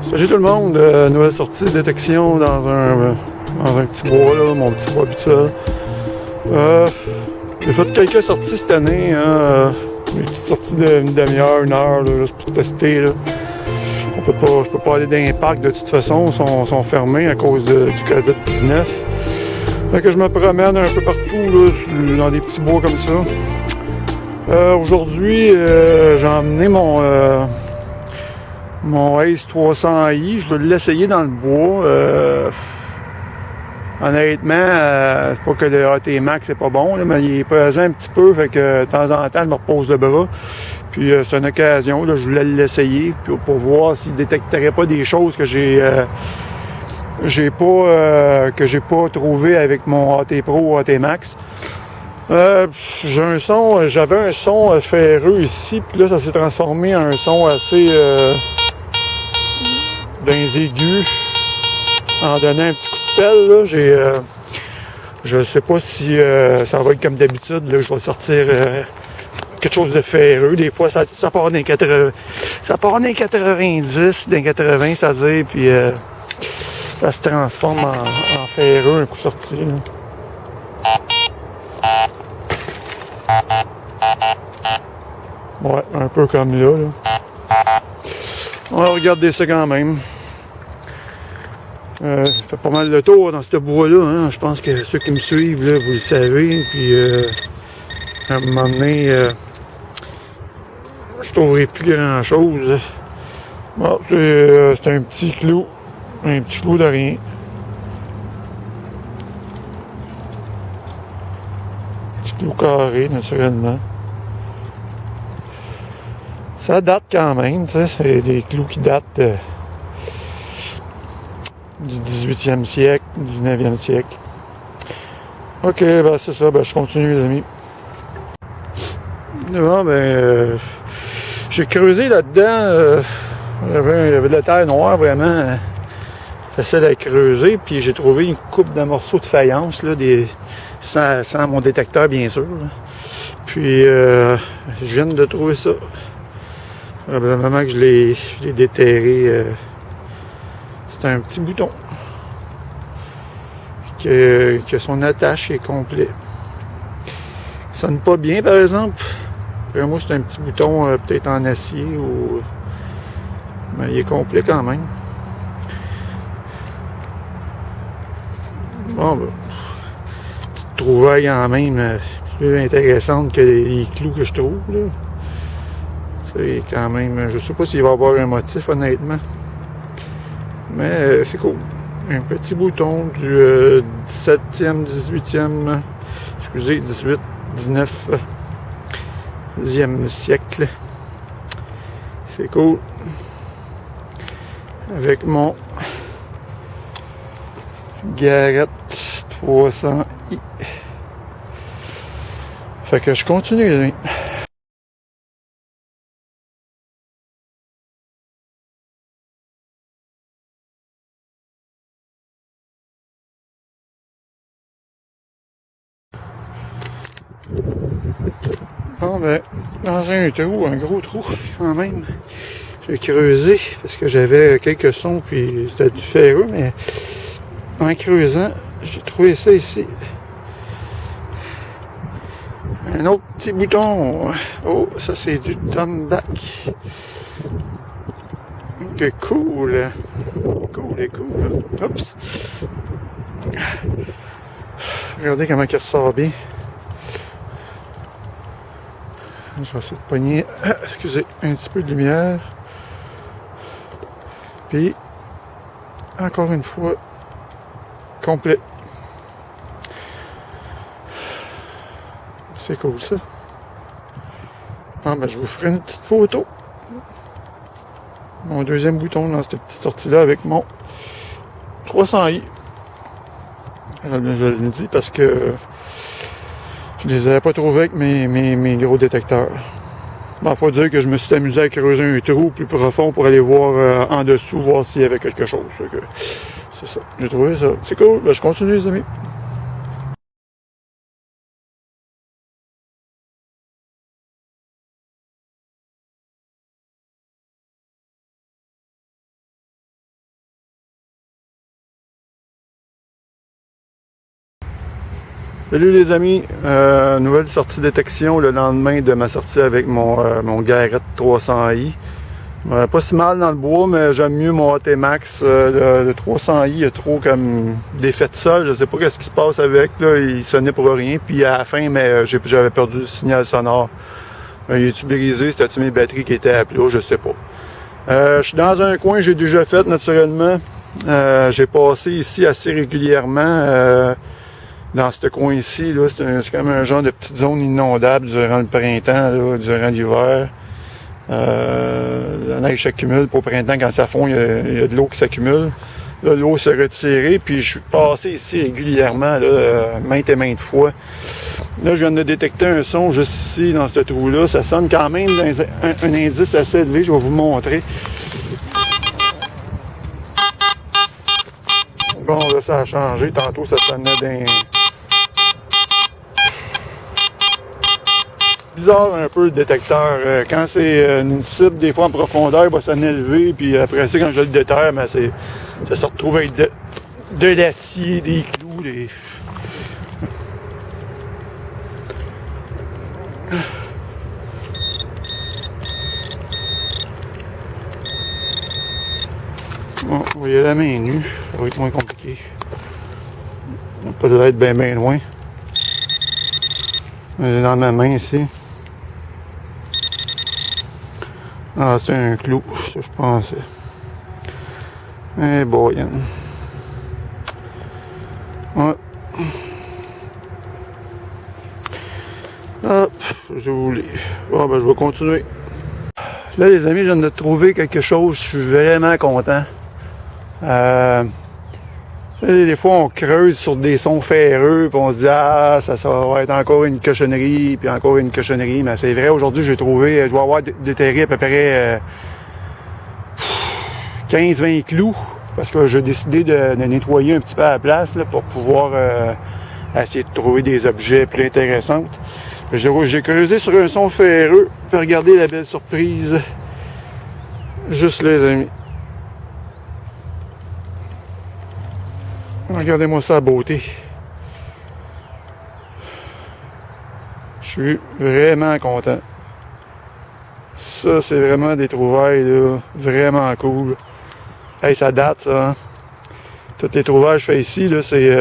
Salut tout le monde, nouvelle sortie de détection dans un petit bois, là, mon petit bois habituel. J'ai fait quelques sorties cette année, hein, des petites sorties d'une demi-heure, une heure, là, juste pour tester. Là. Je peux pas aller dans les parcs de toute façon, ils sont fermés à cause du COVID-19. Fait que je me promène un peu partout là, dans des petits bois comme ça. Aujourd'hui, j'ai emmené mon Ace 300i, je veux l'essayer dans le bois. Honnêtement, c'est pas que le AT Max c'est pas bon, là, mais il est pesant un petit peu, fait que de temps en temps, je me repose le bras. Puis c'est une occasion, là, je voulais l'essayer pour voir s'il détecterait pas des choses que j'ai pas trouvé avec mon AT Pro ou AT Max. J'avais un son ferreux ici, puis là ça s'est transformé en un son assez d'un aigus. En donnant un petit coup de pelle, là, je sais pas si ça va être comme d'habitude, là, je vais sortir quelque chose de ferreux. Des fois, ça part dans 80, ça part dans 90, dans 80, c'est-à-dire, puis ça se transforme en ferreux un coup sorti. Là. Ouais, un peu comme là. On va regarder ça quand même. Ça fait pas mal de tour dans ce bois-là. Hein. Je pense que ceux qui me suivent, là, vous le savez. Puis, à un moment donné, je trouverai plus grand-chose. Bon, c'est un petit clou. Un petit clou de rien. Un petit clou carré, naturellement. Ça date quand même, tu sais. C'est des clous qui datent du 18e siècle, 19e siècle. Ok, ben c'est ça, ben je continue les amis. Bon, j'ai creusé là-dedans, il y avait de la terre noire vraiment facile à creuser, puis j'ai trouvé une coupe de morceaux de faïence, là, sans mon détecteur bien sûr. Là. Puis je viens de trouver ça. Probablement que je l'ai déterré. C'est un petit bouton. Que son attache est complet. Ça sonne pas bien par exemple. Pour moi c'est un petit bouton peut-être en acier ou. Mais il est complet quand même. Bon ben. Petite trouvaille en même plus intéressante que les clous que je trouve là. C'est quand même. Je sais pas s'il va y avoir un motif honnêtement. Mais c'est cool. Un petit bouton du 17e, 18e, excusez, 18, 19, 10e siècle. C'est cool. Avec mon Garrett 300i. Fait que je continue les amis. Bon ben, dans un trou, un gros trou quand même. J'ai creusé parce que j'avais quelques sons puis c'était du ferreux, mais en creusant, j'ai trouvé ça ici. Un autre petit bouton. Oh, ça c'est du tombac. Que cool. Cool et cool. Oups. Regardez comment il ressort bien. Je vais essayer de pogner, excusez, un petit peu de lumière. Puis, encore une fois, complet. C'est cool ça. Ah, ben, je vous ferai une petite photo. Mon deuxième bouton dans cette petite sortie-là avec mon 300i. Je l'ai dit parce que je les avais pas trouvés avec mes gros détecteurs. Bon, faut dire que je me suis amusé à creuser un trou plus profond pour aller voir en dessous, voir s'il y avait quelque chose. C'est ça. J'ai trouvé ça. C'est cool. Ben, je continue les amis. Salut les amis, nouvelle sortie détection le lendemain de ma sortie avec mon Garrett 300i. Pas si mal dans le bois, mais j'aime mieux mon AT Max. Le 300i, il y a trop comme d'effet de sol, je sais pas ce qui se passe avec, là, il sonnait pour rien, puis à la fin, mais j'avais perdu le signal sonore. Il est-tu brisé, c'était-tu mes batteries qui étaient à plat, je sais pas. Je suis dans un coin, j'ai déjà fait naturellement. J'ai passé ici assez régulièrement. Dans ce coin-ci, c'est comme un genre de petite zone inondable durant le printemps, là, durant l'hiver. La neige s'accumule pour le printemps, quand ça fond, il y a de l'eau qui s'accumule. Là, l'eau s'est retirée, puis je suis passé ici régulièrement, là, maintes et maintes fois. Là, je viens de détecter un son juste ici, dans ce trou-là. Ça sonne quand même un indice assez élevé, je vais vous montrer. Bon, là, ça a changé. Tantôt, ça sonnait d'un... Bizarre un peu le détecteur. Quand c'est une cible, des fois en profondeur, il va sonner élevé, puis après ça, quand je le déterre, ben, ça se retrouve avec de l'acier, des clous, des... Bon, on va y aller à la main nue, ça va être moins compliqué. On peut pas être bien loin. Elle est dans ma main ici. Ah, c'est un clou, ça je pensais. Eh boy. Ouais. Hop, je voulais. Bon, ben je vais continuer. Là, les amis, je viens de trouver quelque chose, je suis vraiment content. Des fois, on creuse sur des sons ferreux, puis on se dit « Ah, ça va être encore une cochonnerie, puis encore une cochonnerie. » Mais c'est vrai, aujourd'hui, j'ai trouvé, je vais avoir déterré à peu près 15-20 clous, parce que j'ai décidé de nettoyer un petit peu à la place là, pour pouvoir essayer de trouver des objets plus intéressants. J'ai creusé sur un son ferreux, puis regardez la belle surprise. Juste là, les amis. Regardez-moi ça, la beauté. Je suis vraiment content. Ça, c'est vraiment des trouvailles, là, vraiment cool. Hey, ça date, ça. Hein? Toutes les trouvailles que je fais ici, là, c'est...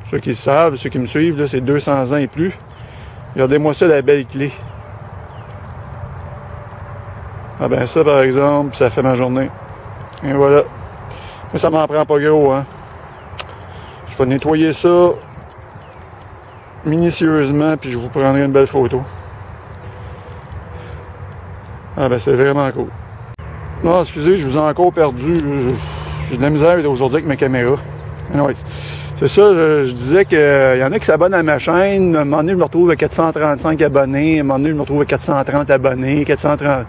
ceux qui le savent, ceux qui me suivent, là, c'est 200 ans et plus. Regardez-moi ça, la belle clé. Ah ben ça, par exemple, ça fait ma journée. Et voilà. Mais ça m'en prend pas gros, hein. Je vais nettoyer ça minutieusement, puis je vous prendrai une belle photo. Ah ben c'est vraiment cool. Non, excusez, je vous ai encore perdu. J'ai de la misère aujourd'hui avec ma caméra. Anyways, c'est ça, je disais qu'il y en a qui s'abonnent à ma chaîne. À un moment donné, je me retrouve à 435 abonnés. À un moment donné, je me retrouve à 430 abonnés. 430...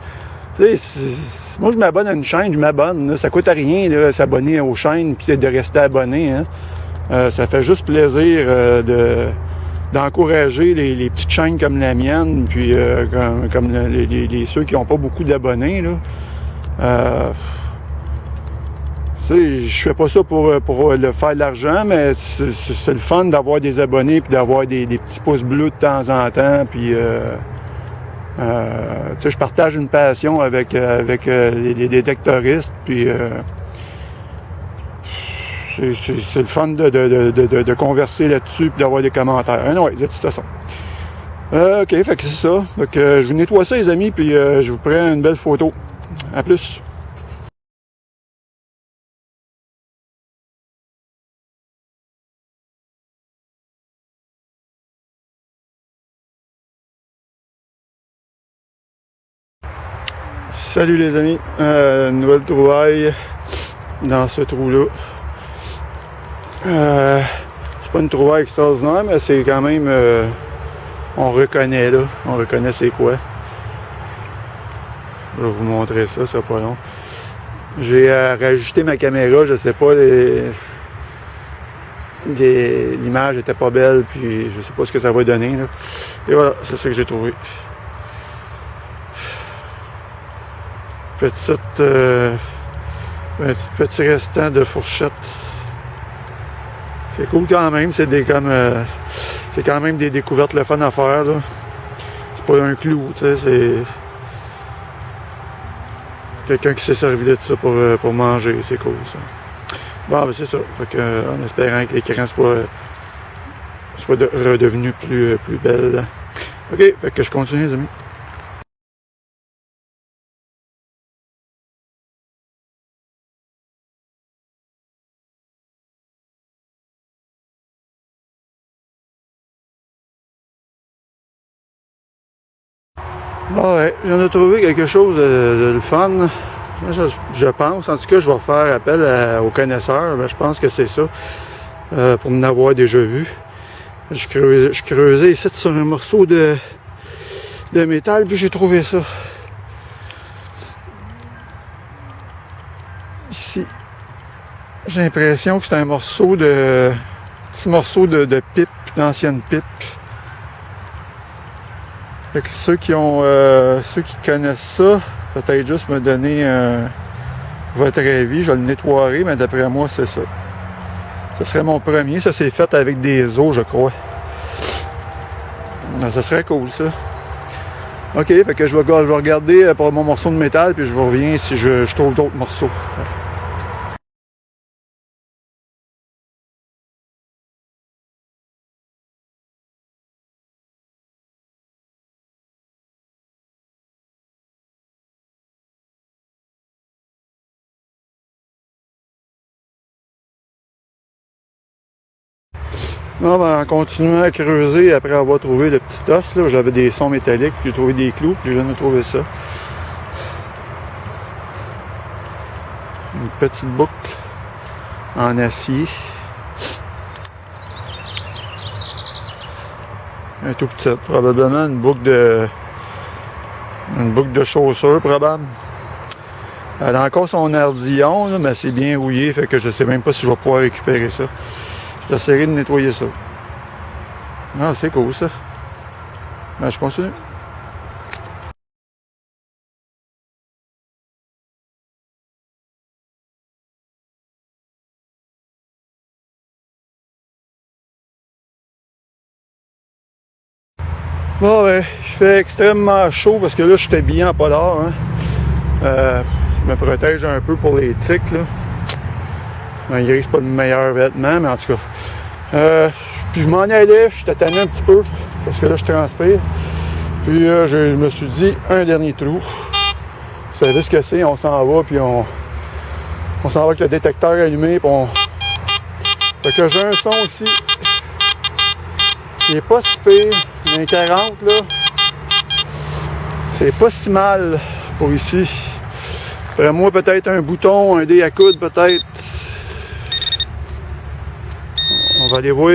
Tu sais, moi, je m'abonne à une chaîne, je m'abonne. Là, ça coûte rien, là, s'abonner aux chaînes, puis de rester abonné, hein. Ça fait juste plaisir d'encourager les petites chaînes comme la mienne, puis comme ceux qui n'ont pas beaucoup d'abonnés. Je fais pas ça pour le faire de l'argent, mais c'est le fun d'avoir des abonnés, puis d'avoir des petits pouces bleus de temps en temps, puis je partage une passion avec les détectoristes, puis c'est le fun de converser là-dessus et d'avoir des commentaires. Non, de toute façon. OK, fait que c'est ça. Donc, je vous nettoie ça, les amis, puis je vous prends une belle photo. À plus. Salut les amis. Nouvelle trouvaille dans ce trou-là. C'est pas une trouvaille extraordinaire, mais c'est quand même... on reconnaît là. On reconnaît c'est quoi. Je vais vous montrer ça, ça pas long. J'ai rajusté ma caméra, je sais pas, l'image était pas belle, puis je sais pas ce que ça va donner, là. Et voilà, c'est ça que j'ai trouvé. Petit restant de fourchette. C'est cool quand même, c'est des comme... c'est quand même des découvertes le fun à faire, là. C'est pas un clou, tu sais, c'est quelqu'un qui s'est servi de ça pour manger, c'est cool ça. Bon, ben c'est ça. Fait que, en espérant que l'écran soit redevenu plus belle. Ok, fait que je continue les amis. Bon, ouais, je viens de trouver quelque chose de fun. Je pense, en tout cas, je vais faire appel aux connaisseurs. Ben, je pense que c'est ça. Pour m'en avoir déjà vu. Je creusais ici sur un morceau de métal, puis j'ai trouvé ça. Ici. J'ai l'impression que c'est un morceau de... petit morceau de pipe, d'ancienne pipe. Fait que ceux qui connaissent ça, peut-être juste me donner votre avis. Je vais le nettoyer, mais d'après moi, c'est ça. Ce serait mon premier. Ça, c'est fait avec des os, je crois. Ça serait cool, ça. Ok, fait que je vais regarder pour mon morceau de métal, puis je vous reviens si je trouve d'autres morceaux. Là, ben, en continuant à creuser après avoir trouvé le petit os, là, j'avais des sons métalliques, puis j'ai trouvé des clous, puis je viens de trouver ça. Une petite boucle en acier. Un tout petit, probablement une boucle de chaussure, probable. Elle a encore son ardillon, là, mais c'est bien rouillé, fait que je sais même pas si je vais pouvoir récupérer ça. J'essaierai de nettoyer ça. Ah, c'est cool ça. Ben, je continue. Bon, ouais, il fait extrêmement chaud parce que là, je suis habillé en polar. Hein. Je me protège un peu pour les tiques, là. Malgré que c'est pas le meilleur vêtement, mais en tout cas. Puis je m'en allais, je suis tanné un petit peu, parce que là, je transpire. Puis je me suis dit, un dernier trou. Vous savez ce que c'est, on s'en va, puis on s'en va avec le détecteur allumé, puis on... Fait que j'ai un son aussi. Il est pas si pire, il y a un 40, là. C'est pas si mal pour ici. Après moi, peut-être un bouton, un dé à coude, peut-être. On va aller voir,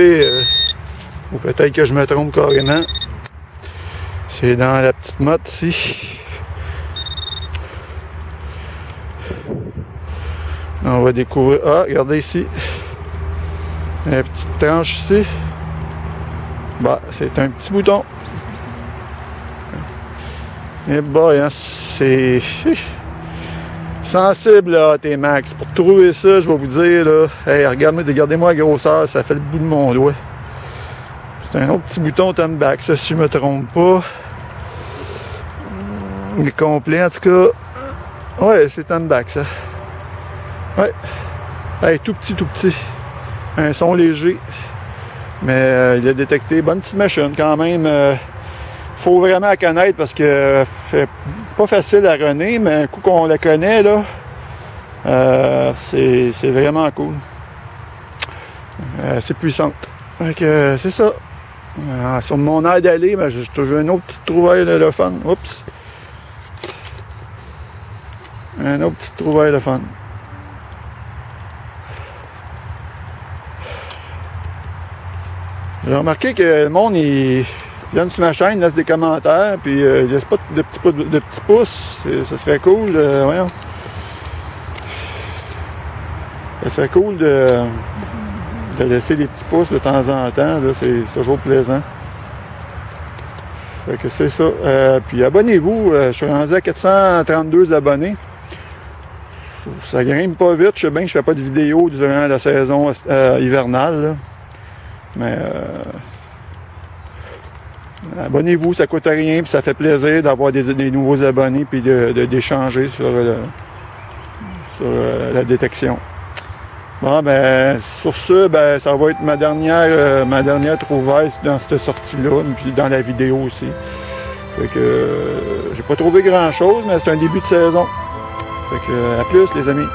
ou peut-être que je me trompe carrément. C'est dans la petite motte ici. On va découvrir. Ah, regardez ici. Une petite tranche ici. Bah, c'est un petit bouton. Et bah, hein, c'est sensible là, T-Max. Pour trouver ça, je vais vous dire là, hey, regardez-moi la grosseur, ça fait le bout de mon doigt. C'est un autre petit bouton Tomback, ça, si je me trompe pas. Il est complet, en tout cas. Ouais, c'est Tomback, ça. Ouais. Hey, tout petit, tout petit. Un son léger. Mais il a détecté. Bonne petite machine, quand même. Faut vraiment la connaître parce que c'est pas facile à runner, mais un coup qu'on la connaît, là, c'est vraiment cool. C'est puissante. Donc, c'est ça. Sur mon air d'aller, ben, j'ai toujours une autre petite trouvaille de fun. Oups. Un autre petite trouvaille de fun. J'ai remarqué que le monde, il vient sur ma chaîne, laisse des commentaires, puis il laisse pas de petits pouces. Ça serait cool. Voyons. Ça serait cool de laisser des petits pouces de temps en temps. Là, c'est toujours plaisant. Fait que c'est ça. Puis abonnez-vous. Je suis rendu à 432 abonnés. Ça grimpe pas vite. Je sais bien que je fais pas de vidéos durant la saison hivernale. Là. Mais Abonnez-vous, ça coûte rien, puis ça fait plaisir d'avoir des nouveaux abonnés, puis d'échanger sur la détection. Bon, ben, sur ce, ben, ça va être ma dernière trouvaille dans cette sortie-là, puis dans la vidéo aussi. Fait que, j'ai pas trouvé grand-chose, mais c'est un début de saison. Fait que, à plus, les amis.